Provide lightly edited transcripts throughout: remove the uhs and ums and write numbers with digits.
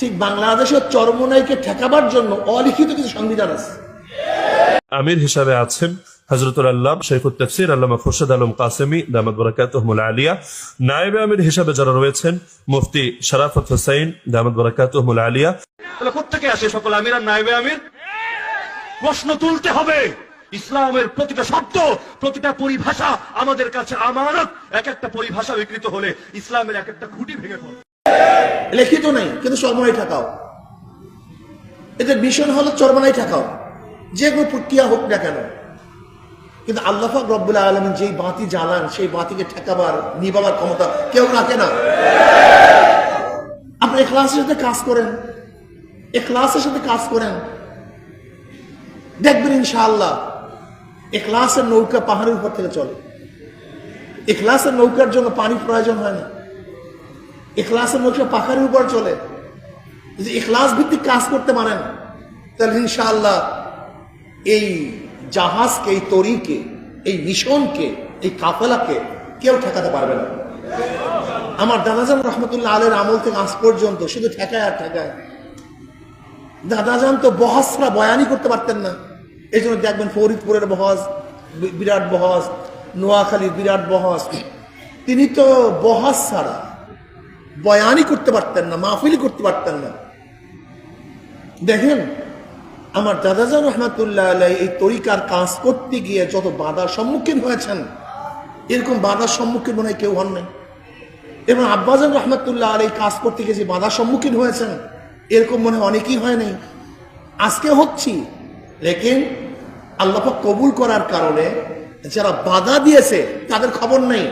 ঠিক বাংলাদেশের চরমোনাইকে ঠেকাবার জন্য অলিখিত কিছু সংবিধান আছে। আমির হিসাবে আছেন হযরতুল আল্লামা শাইখুত তাফসীর আল্লামা খুরশেদ আলম কাসেমী দামাত বারাকাতুহুল আলিয়া। নায়েবে আমির হিসাবে যারা রয়েছেন মুফতি শরাফত হোসেন দামাত বারাকাতুহুল আলিয়া। তাহলে কোত্থেকে আসে সকল আমির আর নায়েবে আমির? প্রশ্ন তুলতে হবে। ইসলামের প্রতিটা শব্দ, প্রতিটা পরিভাষা আমাদের কাছে আমানত। এক একটা পরিভাষা বিকৃত হলে ইসলামের এক একটা খুঁটি ভেঙে পড়ে। লিখিত নেই কিন্তু চরমোনাই ঠেকাও, এদের মিশন হলো চরমোনাই ঠেকাও, যে কোনো প্রক্রিয়া হোক না কেন। কিন্তু আল্লাহ পাক রব্বুল আলামিন যেই বাতি জ্বালান সেই বাতিকে ঠেকাবার নিভাবার ক্ষমতা কেউ রাখে না। আপনি ইখলাসের সাথে কাজ করেন, ইখলাসের সাথে কাজ করেন, দেখবেন ইনশাআল্লাহ ইখলাসের নৌকা পাহাড়ের উপর থেকে চলে। ইখলাসের নৌকার জন্য পানি প্রয়োজন হয় না, ইখলাসের নৌকা পাহাড়ের উপর চলে। যদি ইখলাস ভিত্তিক কাজ করতে পারেন তাহলে ইনশাআল্লাহ এই জাহাজকে, এই তরিকে, এই মিশনকে, এই কাফেলাকে কেউ ঠেকাতে পারবে না। আমার দাদাজান রহমতুল্লাহ আলাইহির আমল থেকে আজ পর্যন্ত শুধু ঠেকায় আর ঠেকায়। দাদাজান তো বহস ছাড়া বয়ানই করতে পারতেন না। এই জন্য দেখবেন ফরিদপুরের বহস বিরাট বহস, নোয়াখালীর বিরাট বহস, তিনি তো বহস ছাড়া বয়ানই করতে পারতেন না, মাহফিলই করতে পারতেন না। দেখেন আমার দাদাজান রহমাতুল্লাহ আলাইহি এই তরিকার কাজ করতে গিয়ে যত বাধার সম্মুখীন হয়েছেন, এরকম বাধার সম্মুখীন মনে হয় কেউ হন নাই। এবং আব্বাজান রহমাতুল্লাহ আলাইহি কাজ করতে গিয়ে যে বাধার সম্মুখীন হয়েছেন, এরকম মনে হয় অনেকেই হয় নাই। আজকে হচ্ছি, লেকিন আল্লাহ পাক কবুল করার কারণে যারা বাধা দিয়েছে তাদের খবর নেই,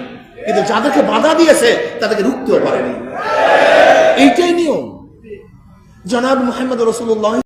কিন্তু যাদেরকে বাধা দিয়েছে তাদেরকে রুখতেও পারেনি। এইটাই নিয়ম। জনাব মুহাম্মদ রাসূলুল্লাহ